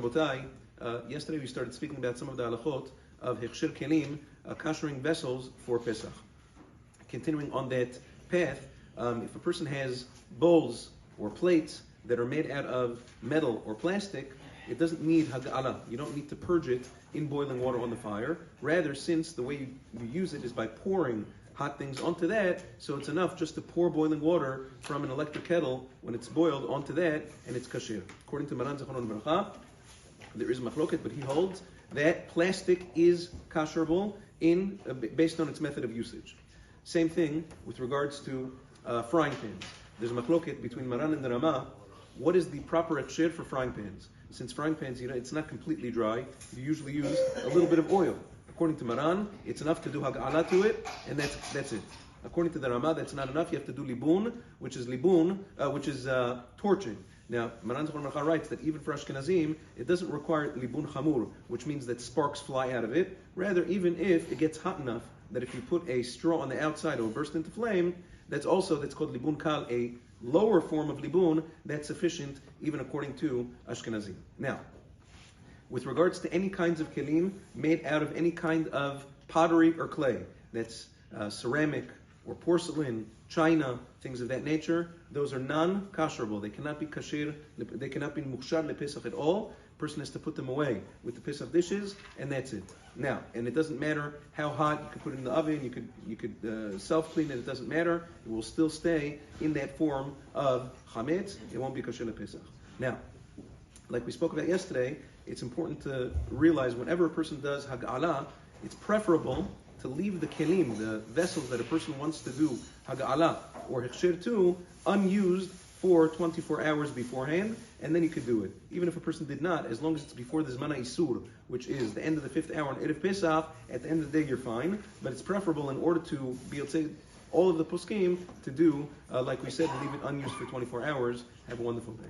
Rabotai, yesterday we started speaking about some of the halachot of Hechsher Kelim, Kashering vessels for Pesach. Continuing on that path, if a person has bowls or plates that are made out of metal or plastic, it doesn't need hag'ala. You don't need to purge it in boiling water on the fire. Rather, since the way you use it is by pouring hot things onto that, so it's enough just to pour boiling water from an electric kettle when it's boiled onto that, and it's kasher. According to Maran Zechron Bracha, there is machloket, but he holds that plastic is kasherable based on its method of usage. Same thing with regards to frying pans. There's a machloket between Maran and the Rama. What is the proper hechsher for frying pans? Since frying pans, it's not completely dry, you usually use a little bit of oil. According to Maran, it's enough to do hag'ala to it, and that's it. According to the Rama, that's not enough. You have to do libun, which is torching. Now, Maran Zechron Bracha writes that even for Ashkenazim, it doesn't require libun chamur, which means that sparks fly out of it. Rather, even if it gets hot enough that if you put a straw on the outside, it will burst into flame. That's called libun kal, a lower form of libun. That's sufficient, even according to Ashkenazim. Now, with regards to any kinds of kelim made out of any kind of pottery or clay, that's ceramic or porcelain, china, things of that nature, those are non-kasherable. They cannot be kasher, they cannot be mukhshar lepesach at all. Person has to put them away with the Pesach dishes, and that's it. Now, and it doesn't matter how hot, you could put it in the oven, you could self-clean it, it doesn't matter. It will still stay in that form of chametz. It won't be kasher lepesach. Now, like we spoke about yesterday, it's important to realize whenever a person does hag'ala, it's preferable to leave the kelim, the vessels that a person wants to do hag'ala or hechsher to, unused for 24 hours beforehand, and then you could do it. Even if a person did not, as long as it's before the Zman Isur, which is the end of the 5th hour on Erev Pesach, at the end of the day you're fine, but it's preferable in order to be able to say all of the poskim to do, like we said, leave it unused for 24 hours. Have a wonderful day.